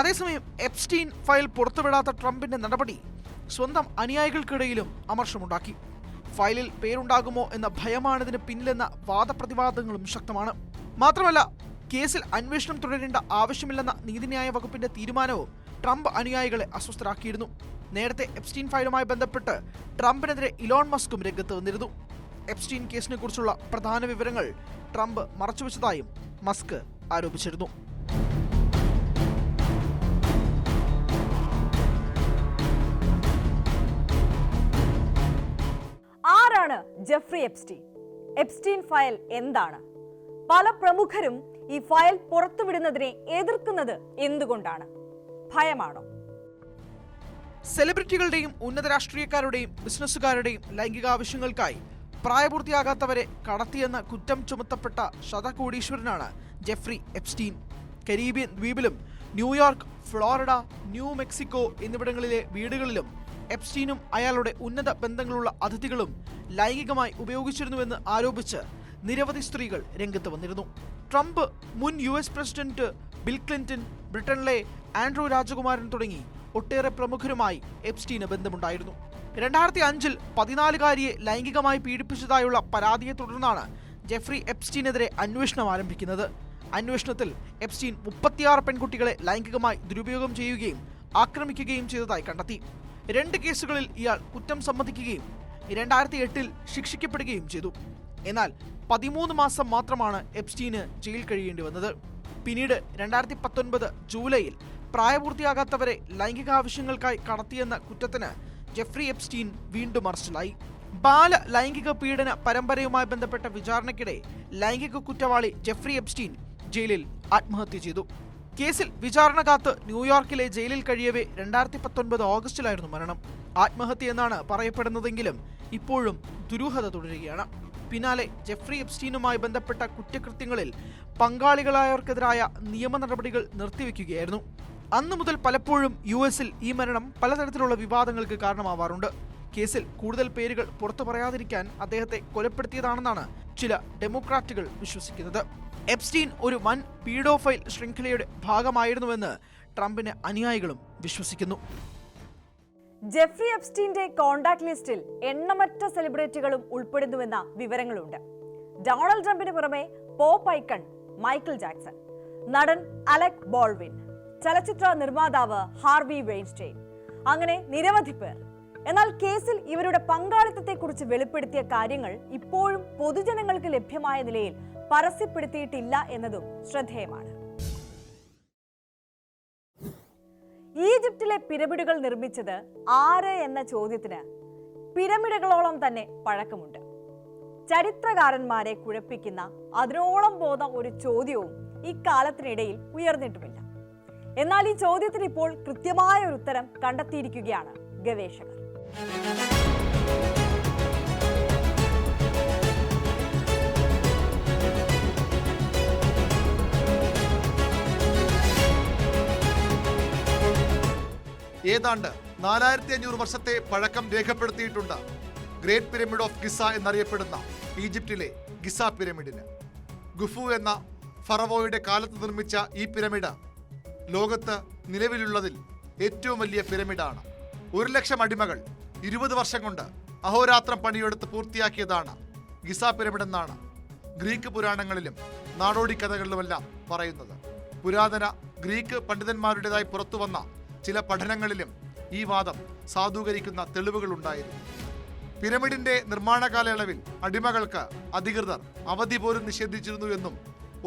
അതേസമയം എപ്സ്റ്റീൻ ഫയൽ പുറത്തുവിടാത്ത ട്രംപിന്റെ നടപടി സ്വന്തം അനുയായികൾക്കിടയിലും അമർഷമുണ്ടാക്കി. ഫയലിൽ പേരുണ്ടാകുമോ എന്ന ഭയമാണിതിന് പിന്നിലെന്ന വാദപ്രതിവാദങ്ങളും ശക്തമാണ്. മാത്രമല്ല, കേസിൽ അന്വേഷണം തുടരേണ്ട ആവശ്യമില്ലെന്ന നീതിന്യായ വകുപ്പിന്റെ തീരുമാനവും ട്രംപ് അനുയായികളെ അസ്വസ്ഥരാക്കിയിരുന്നു. നേരത്തെ എപ്സ്റ്റീൻ ഫയലുമായി ബന്ധപ്പെട്ട് ട്രംപിനെതിരെ ഇലോൺ മസ്കും രംഗത്ത് വന്നിരുന്നു. എപ്സ്റ്റീൻ കേസിനെ കുറിച്ചുള്ള പ്രധാന വിവരങ്ങൾ ട്രംപ് മറച്ചുവെച്ചതായും മസ്ക് ആരോപിച്ചിരുന്നു. ആരാണ് ജെഫ്രി എപ്സ്റ്റീൻ? എപ്സ്റ്റീൻ ഫയൽ എന്താണ്? പല പ്രമുഖരും ഈ ഫയൽ പുറത്തുവിടുന്നതിനെ എതിർക്കുന്നത് എന്തുകൊണ്ടാണ്? ഭയമാണോ? സെലിബ്രിറ്റികളുടെയും ഉന്നത രാഷ്ട്രീയക്കാരുടെയും ബിസിനസ്സുകാരുടെയും ലൈംഗികാവശ്യങ്ങൾക്കായി പ്രായപൂർത്തിയാകാത്തവരെ കടത്തിയെന്ന കുറ്റം ചുമത്തപ്പെട്ട ശതകോടീശ്വരനാണ് Jeffrey Epstein. Caribbean ദ്വീപിലും New York, Florida, new Mexico എന്നിവിടങ്ങളിലെ വീടുകളിലും എപ്സ്റ്റീനും അയാളുടെ ഉന്നത ബന്ധങ്ങളുള്ള അതിഥികളും ലൈംഗികമായി ഉപയോഗിച്ചിരുന്നുവെന്ന് ആരോപിച്ച് നിരവധി സ്ത്രീകൾ രംഗത്ത് വന്നിരുന്നു. ട്രംപ്, മുൻ US പ്രസിഡന്റ് ബിൽ ക്ലിന്റൺ, ബ്രിട്ടനിലെ ആൻഡ്രൂ രാജകുമാരൻ തുടങ്ങി ഒട്ടേറെ പ്രമുഖരുമായി എപ്സ്റ്റീന് ബന്ധമുണ്ടായിരുന്നു. 2005-ൽ 14-കാരിയെ ലൈംഗികമായി പീഡിപ്പിച്ചതായുള്ള പരാതിയെ തുടർന്നാണ് ജെഫ്രി എപ്സ്റ്റീനെതിരെ അന്വേഷണം ആരംഭിക്കുന്നത്. അന്വേഷണത്തിൽ എപ്സ്റ്റീൻ 36 പെൺകുട്ടികളെ ലൈംഗികമായി ദുരുപയോഗം ചെയ്യുകയും ആക്രമിക്കുകയും ചെയ്തതായി കണ്ടെത്തി. 2 കേസുകളിൽ ഇയാൾ കുറ്റം സമ്മതിക്കുകയും 2008-ൽ ശിക്ഷിക്കപ്പെടുകയും ചെയ്തു. എന്നാൽ 13 മാസം മാത്രമാണ് എപ്സ്റ്റീന് ജയിൽ കഴിയേണ്ടി വന്നത്. പിന്നീട് 2019 ജൂലൈയിൽ പ്രായപൂർത്തിയാകാത്തവരെ ലൈംഗികാവശ്യങ്ങൾക്കായി കടത്തിയെന്ന കുറ്റത്തിന് ജെഫ്രി എപ്സ്റ്റീൻ വീണ്ടും അറസ്റ്റിലായി. ബാല ലൈംഗിക പീഡന പരമ്പരയുമായി ബന്ധപ്പെട്ട വിചാരണയ്ക്കിടെ ലൈംഗിക കുറ്റവാളി ജെഫ്രി എപ്സ്റ്റീൻ ജയിലിൽ ആത്മഹത്യ ചെയ്തു. കേസിൽ വിചാരണ കാത്ത് ന്യൂയോർക്കിലെ ജയിലിൽ കഴിയവേ 2019 ഓഗസ്റ്റിലായിരുന്നു മരണം. ആത്മഹത്യ എന്നാണ് പറയപ്പെടുന്നതെങ്കിലും ഇപ്പോഴും ദുരൂഹത തുടരുകയാണ്. പിന്നാലെ ജെഫ്രി എപ്സ്റ്റീനുമായി ബന്ധപ്പെട്ട കുറ്റകൃത്യങ്ങളിൽ പങ്കാളികളായവർക്കെതിരായ നിയമ നടപടികൾ നിർത്തിവെക്കുകയായിരുന്നു. അന്നു മുതൽ പലപ്പോഴും US-ൽ ഈ മരണം പലതരത്തിലുള്ള വിവാദങ്ങൾക്ക് കാരണമാവാറുണ്ട്. കേസിൽ കൂടുതൽ പേരുകൾ പുറത്തു പറയാതിരിക്കാൻ അദ്ദേഹത്തെ കൊലപ്പെടുത്തിയതാണെന്നാണ് ചില ഡെമോക്രാറ്റുകൾ വിശ്വസിക്കുന്നത്. എപ്സ്റ്റീൻ ഒരു വൻ പീഡോഫൈൽ ശൃംഖലയുടെ ഭാഗമായിരുന്നുവെന്ന് ട്രംപിന്റെ അനുയായികളും വിശ്വസിക്കുന്നു. ജെഫ്രി എപ്സ്റ്റീന്റെ കോണ്ടാക്ട് ലിസ്റ്റിൽ എണ്ണമറ്റ സെലിബ്രിറ്റികളും ഉൾപ്പെടുന്നുവെന്ന വിവരങ്ങളുണ്ട്. ഡൊണാൾഡ് ട്രംപിന് പുറമെ പോപ്പ് ഐക്കൺ മൈക്കിൾ ജാക്സൺ, നടൻ അലക് ബോൾവിൻ, ചലച്ചിത്ര നിർമ്മാതാവ് ഹാർവി വെയിൻസ്റ്റൈൻ, അങ്ങനെ നിരവധി പേർ. എന്നാൽ കേസിൽ ഇവരുടെ പങ്കാളിത്തത്തെക്കുറിച്ച് വെളിപ്പെടുത്തിയ കാര്യങ്ങൾ ഇപ്പോഴും പൊതുജനങ്ങൾക്ക് ലഭ്യമായ നിലയിൽ പരസ്യപ്പെടുത്തിയിട്ടില്ല എന്നതും ശ്രദ്ധേയമാണ്. ഈജിപ്തിലെ പിരമിഡുകൾ നിർമ്മിച്ചത് ആര് എന്ന ചോദ്യത്തിന് പിരമിഡുകളോളം തന്നെ പഴക്കമുണ്ട്. ചരിത്രകാരന്മാരെ കുഴപ്പിക്കുന്ന അതിനോളം പോകുന്ന ഒരു ചോദ്യവും ഇക്കാലത്തിനിടയിൽ ഉയർന്നിട്ടുമില്ല. എന്നാൽ ഈ ചോദ്യത്തിന് ഇപ്പോൾ കൃത്യമായ ഒരു ഉത്തരം കണ്ടെത്തിയിരിക്കുകയാണ് ഗവേഷകർ. ഏതാണ്ട് 4500 വർഷത്തെ പഴക്കം രേഖപ്പെടുത്തിയിട്ടുണ്ട് ഗ്രേറ്റ് പിരമിഡ് ഓഫ് ഗിസ എന്നറിയപ്പെടുന്ന ഈജിപ്തിലെ ഗിസ പിരമിഡിന്. ഗുഫു എന്ന ഫറവോയുടെ കാലത്ത് നിർമ്മിച്ച ഈ പിരമിഡ് ലോകത്ത് നിലവിലുള്ളതിൽ ഏറ്റവും വലിയ പിരമിഡാണ്. 100,000 അടിമകൾ 20 വർഷം കൊണ്ട് അഹോരാത്രം പണിയെടുത്ത് പൂർത്തിയാക്കിയതാണ് ഗിസ പിരമിഡ് എന്നാണ് ഗ്രീക്ക് പുരാണങ്ങളിലും നാടോടി കഥകളിലുമെല്ലാം പറയുന്നത്. പുരാതന ഗ്രീക്ക് പണ്ഡിതന്മാരുടേതായി പുറത്തുവന്ന ചില പഠനങ്ങളിലും ഈ വാദം സാധൂകരിക്കുന്ന തെളിവുകളുണ്ടായിരുന്നു. പിരമിഡിന്റെ നിർമ്മാണ കാലയളവിൽ അടിമകൾക്ക് അധികൃതർ അവധി പോലും നിഷേധിച്ചിരുന്നു എന്നും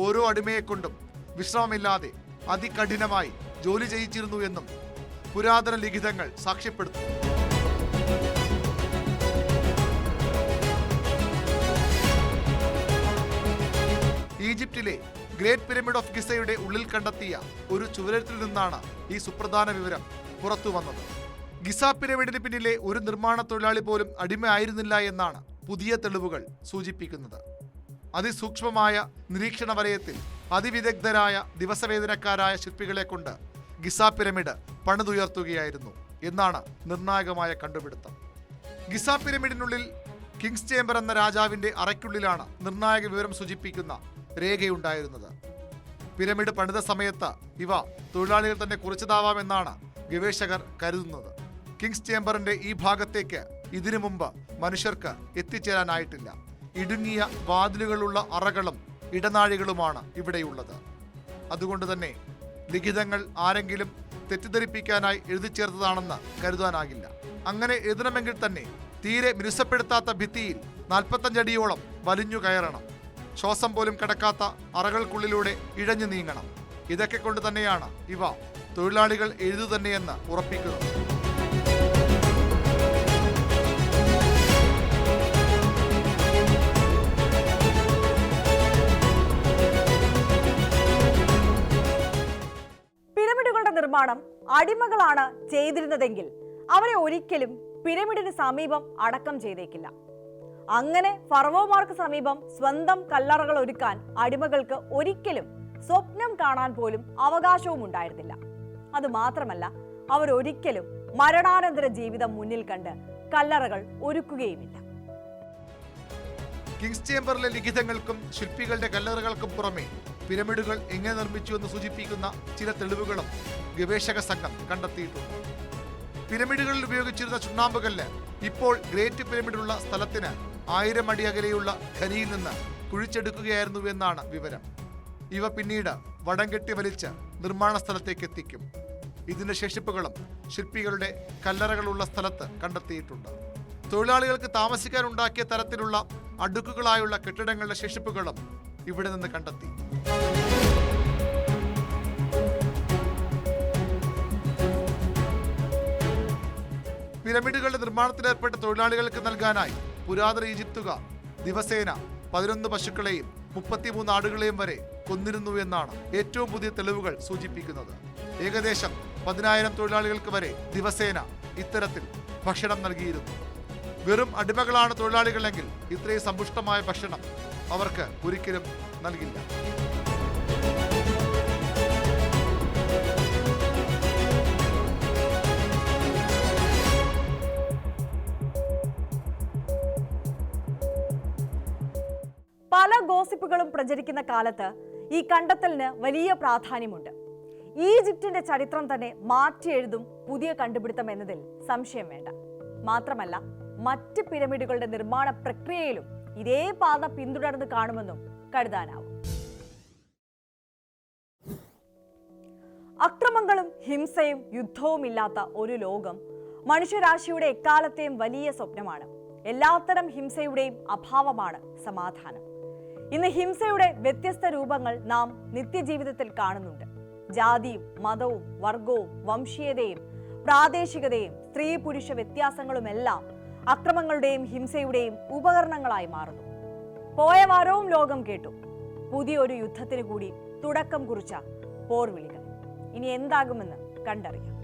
ഓരോ അടിമയെക്കൊണ്ടും വിശ്രമമില്ലാതെ അതികഠിനമായി ജോലി ചെയ്യിച്ചിരുന്നു എന്നും പുരാതന ലിഖിതങ്ങൾ സാക്ഷ്യപ്പെടുത്തുന്നു. ഈജിപ്തിലെ ഗ്രേറ്റ് പിരമിഡ് ഓഫ് ഗിസയുടെ ഉള്ളിൽ കണ്ടെത്തിയ ഒരു ചുവരെഴുത്തിൽ നിന്നാണ് ഈ സുപ്രധാന വിവരം പുറത്തു വന്നത്. ഗിസ പിരമിഡിന് പിന്നിലെ ഒരു നിർമ്മാണ തൊഴിലാളി പോലും അടിമയായിരുന്നില്ല എന്നാണ് പുതിയ തെളിവുകൾ സൂചിപ്പിക്കുന്നത്. അതിസൂക്ഷ്മമായ നിരീക്ഷണ വലയത്തിൽ അതിവിദഗ്ധരായ ദിവസവേതനക്കാരായ ശില്പികളെ കൊണ്ട് ഗിസ പിരമിഡ് പണിതുയർത്തുകയായിരുന്നു എന്നാണ് നിർണായകമായ കണ്ടുപിടുത്തം. ഗിസ പിരമിഡിനുള്ളിൽ കിങ്സ് ചേംബർ എന്ന രാജാവിന്റെ അറയ്ക്കുള്ളിലാണ് നിർണായക വിവരം സൂചിപ്പിക്കുന്ന രേഖയുണ്ടായിരുന്നത്. പിരമിഡ് പണിത സമയത്ത് ഇവ തൊഴിലാളികൾ തന്നെ കുറിച്ചതാവാമെന്നാണ് ഗവേഷകർ കരുതുന്നത്. കിങ്സ് ചേംബറിന്റെ ഈ ഭാഗത്തേക്ക് ഇതിനു മുമ്പ് മനുഷ്യർക്ക് എത്തിച്ചേരാനായിട്ടില്ല. ഇടുങ്ങിയ വാതിലുകളുള്ള അറകളും ഇടനാഴികളുമാണ് ഇവിടെയുള്ളത്. അതുകൊണ്ട് തന്നെ ലിഖിതങ്ങൾ ആരെങ്കിലും തെറ്റിദ്ധരിപ്പിക്കാനായി എഴുതിച്ചേർത്തതാണെന്ന് കരുതാനാകില്ല. അങ്ങനെ എഴുതണമെങ്കിൽ തന്നെ തീരെ മിനുസപ്പെടുത്താത്ത ഭിത്തിയിൽ 45 അടിയോളം വലിഞ്ഞു കയറണം. ശ്വാസം പോലും കടക്കാത്ത അറകൾക്കുള്ളിലൂടെ ഇഴഞ്ഞു നീങ്ങണം. ഇതൊക്കെ കൊണ്ട് തന്നെയാണ് ഇവ തൊഴിലാളികൾ എഴുതു തന്നെയെന്ന് ഉറപ്പിക്കുന്നത്. പിരമിഡുകളുടെ നിർമ്മാണം അടിമകളാണ് ചെയ്തിരുന്നതെങ്കിൽ അവരെ ഒരിക്കലും പിരമിഡിന് സമീപം അടക്കം ചെയ്തേക്കില്ല. അങ്ങനെ ഫറവോമാർക്ക് സമീപം സ്വന്തം കല്ലറകൾ ഒരുക്കാൻ അടിമകൾക്ക് ഒരിക്കലും സ്വപ്നം കാണാൻ പോലും അവകാശവും ഉണ്ടായിരുന്നില്ല. അതുമാത്രമല്ല, അവരൊരിക്കലും മരണാനന്തര ജീവിതം മുന്നിൽ കണ്ട് കല്ലറകൾ ഒരുക്കുകയുമില്ല. കിങ്സ് ചേംബറിലെ ലിഖിതങ്ങൾക്കും ശില്പികളുടെ കല്ലറകൾക്കും പുറമെ പിരമിഡുകൾ എങ്ങനെ നിർമ്മിച്ചു എന്ന് സൂചിപ്പിക്കുന്ന ചില തെളിവുകളും ഗവേഷക സംഘം കണ്ടെത്തിയിട്ടുണ്ട്. പിരമിഡുകളിൽ ഉപയോഗിച്ചിരുന്ന ചുണ്ണാമ്പുകല്ല് ഇപ്പോൾ ഗ്രേറ്റ് പിരമിഡുള്ള സ്ഥലത്തിന് 1000 അടി അകലെയുള്ള ഖനിയിൽ നിന്ന് കുഴിച്ചെടുക്കുകയായിരുന്നുവെന്നാണ് വിവരം. ഇവ പിന്നീട് വടം കെട്ടി വലിച്ച് നിർമ്മാണ സ്ഥലത്തേക്ക് എത്തിക്കും. ഇതിന്റെ ശേഷിപ്പുകളും ശില്പികളുടെ കല്ലറകളുള്ള സ്ഥലത്ത് കണ്ടെത്തിയിട്ടുണ്ട്. തൊഴിലാളികൾക്ക് താമസിക്കാൻ ഉണ്ടാക്കിയ തരത്തിലുള്ള അടുക്കുകളായുള്ള കെട്ടിടങ്ങളുടെ ശേഷിപ്പുകളും ഇവിടെ നിന്ന് കണ്ടെത്തി. പിരമിഡുകളുടെ നിർമ്മാണത്തിലേർപ്പെട്ട തൊഴിലാളികൾക്ക് നൽകാനായി പുരാതന ഈജിപ്തുകാർ ദിവസേന 11 പശുക്കളെയും 33 ആടുകളെയും വരെ കൊന്നിരുന്നു എന്നാണ് ഏറ്റവും പുതിയ തെളിവുകൾ സൂചിപ്പിക്കുന്നത്. ഏകദേശം 10,000 തൊഴിലാളികൾക്ക് വരെ ദിവസേന ഇത്തരത്തിൽ ഭക്ഷണം നൽകിയിരുന്നു. വെറും അടിമകളാണ് തൊഴിലാളികളെങ്കിൽ ഇത്രയും സമ്പുഷ്ടമായ ഭക്ഷണം അവർക്ക് ഒരിക്കലും നൽകില്ല. പല ഗോസിപ്പുകളും പ്രചരിക്കുന്ന കാലത്ത് ഈ കണ്ടെത്തലിന് വലിയ പ്രാധാന്യമുണ്ട്. ഈജിപ്തിന്റെ ചരിത്രം തന്നെ മാറ്റി എഴുതും പുതിയ കണ്ടുപിടുത്തം എന്നതിൽ സംശയം വേണ്ട. മാത്രമല്ല, മറ്റ് പിരമിഡുകളുടെ നിർമ്മാണ പ്രക്രിയയിലും ഇതേ പാത പിന്തുടർന്ന് കാണുമെന്നും കരുതാനാവും. അക്രമങ്ങളും ഹിംസയും യുദ്ധവും ഇല്ലാത്ത ഒരു ലോകം മനുഷ്യരാശിയുടെ എക്കാലത്തെയും വലിയ സ്വപ്നമാണ്. എല്ലാത്തരം ഹിംസയുടെയും അഭാവമാണ് സമാധാനം. ഇന്ന് ഹിംസയുടെ വ്യത്യസ്ത രൂപങ്ങൾ നാം നിത്യജീവിതത്തിൽ കാണുന്നുണ്ട്. ജാതിയും മതവും വർഗവും വംശീയതയും പ്രാദേശികതയും സ്ത്രീ പുരുഷ വ്യത്യാസങ്ങളുമെല്ലാം അക്രമങ്ങളുടെയും ഹിംസയുടെയും ഉപകരണങ്ങളായി മാറുന്നു. പോയ വാരവും ലോകം കേട്ടു പുതിയൊരു യുദ്ധത്തിന് കൂടി തുടക്കം കുറിച്ച പോർവിളികൾ. ഇനി എന്താകുമെന്ന് കണ്ടറിയാം.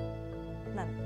നന്ദി.